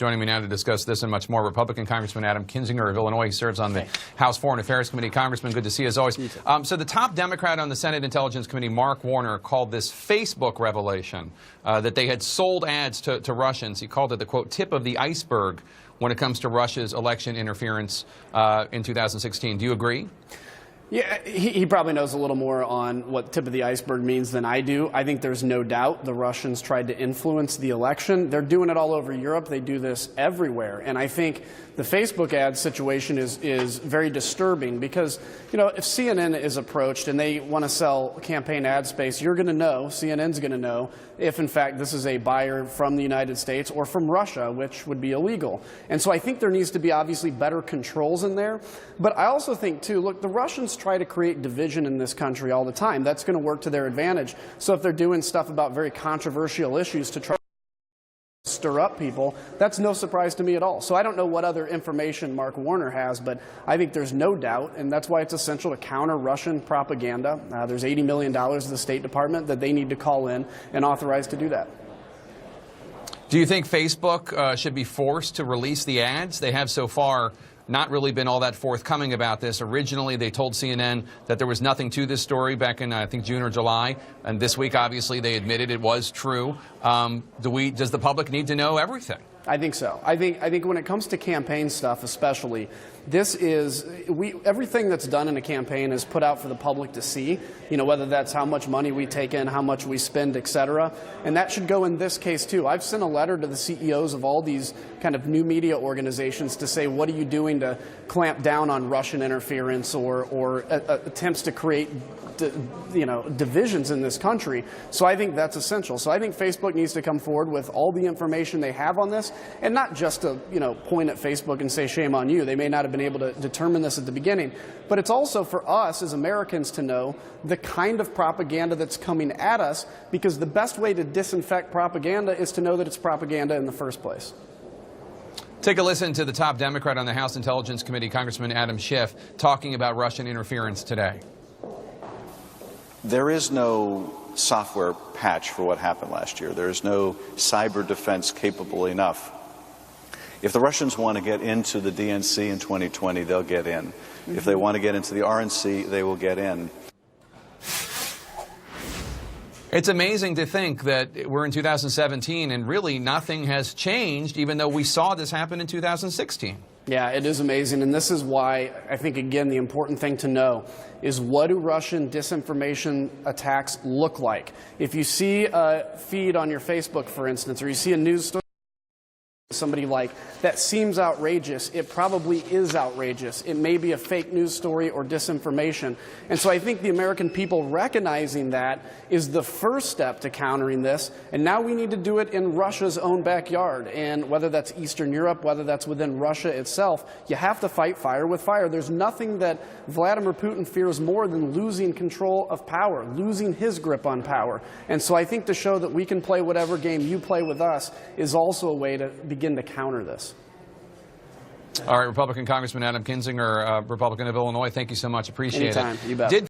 Joining me now to discuss this and much more, Republican Congressman Adam Kinzinger of Illinois. He serves on the House Foreign Affairs Committee. Congressman, good to see you as always. So the top Democrat on the Senate Intelligence Committee, Mark Warner, called this Facebook revelation that they had sold ads to Russians. He called it the, quote, tip of the iceberg when it comes to Russia's election interference in 2016. Do you agree? Yeah, he probably knows a little more on what tip of the iceberg means than I do. I think there's no doubt the Russians tried to influence the election. They're doing it all over Europe. They do this everywhere. And I think the Facebook ad situation is very disturbing because, you know, if CNN is approached and they want to sell campaign ad space, you're going to know, CNN's going to know, if in fact this is a buyer from the United States or from Russia, which would be illegal. And so I think there needs to be obviously better controls in there. But I also think, too, look, the Russians try to create division in this country all the time. That's going to work to their advantage. So if they're doing stuff about very controversial issues to try to stir up people, that's no surprise to me at all. So I don't know what other information Mark Warner has, but I think there's no doubt, and that's why it's essential to counter Russian propaganda. There's $80 million to the State Department that they need to call in and authorize to do that. Do you think Facebook should be forced to release the ads? They have so far not really been all that forthcoming about this. Originally, they told CNN that there was nothing to this story back in, I think, June or July. And this week, obviously, they admitted it was true. Does the public need to know everything? I think so. I think when it comes to campaign stuff especially, this is, everything that's done in a campaign is put out for the public to see, you know, whether that's how much money we take in, how much we spend, et cetera. And that should go in this case, too. I've sent a letter to the CEOs of all these kind of new media organizations to say, what are you doing to clamp down on Russian interference or attempts to create divisions in this country. So I think that's essential. So I think Facebook needs to come forward with all the information they have on this, and not just to point at Facebook and say shame on you. They may not have been able to determine this at the beginning, but it's also for us as Americans to know the kind of propaganda that's coming at us, because the best way to disinfect propaganda is to know that it's propaganda in the first place. Take a listen to the top Democrat on the House Intelligence Committee, Congressman Adam Schiff, talking about Russian interference today. There is no software patch for what happened last year. There is no cyber defense capable enough. If the Russians want to get into the DNC in 2020, they'll get in. If they want to get into the RNC, they will get in. It's amazing to think that we're in 2017 and really nothing has changed, even though we saw this happen in 2016. Yeah, it is amazing, and this is why I think, again, the important thing to know is, what do Russian disinformation attacks look like? If you see a feed on your Facebook, for instance, or you see a news story, somebody like, that seems outrageous, it probably is outrageous. It may be a fake news story or disinformation. And so I think the American people recognizing that is the first step to countering this. And now we need to do it in Russia's own backyard. And whether that's Eastern Europe, whether that's within Russia itself, you have to fight fire with fire. There's nothing that Vladimir Putin fears more than losing control of power, losing his grip on power. And so I think to show that we can play whatever game you play with us is also a way to begin to counter this. All right, Republican Congressman Adam Kinzinger, Republican of Illinois, thank you so much. Appreciate it. Anytime. You bet.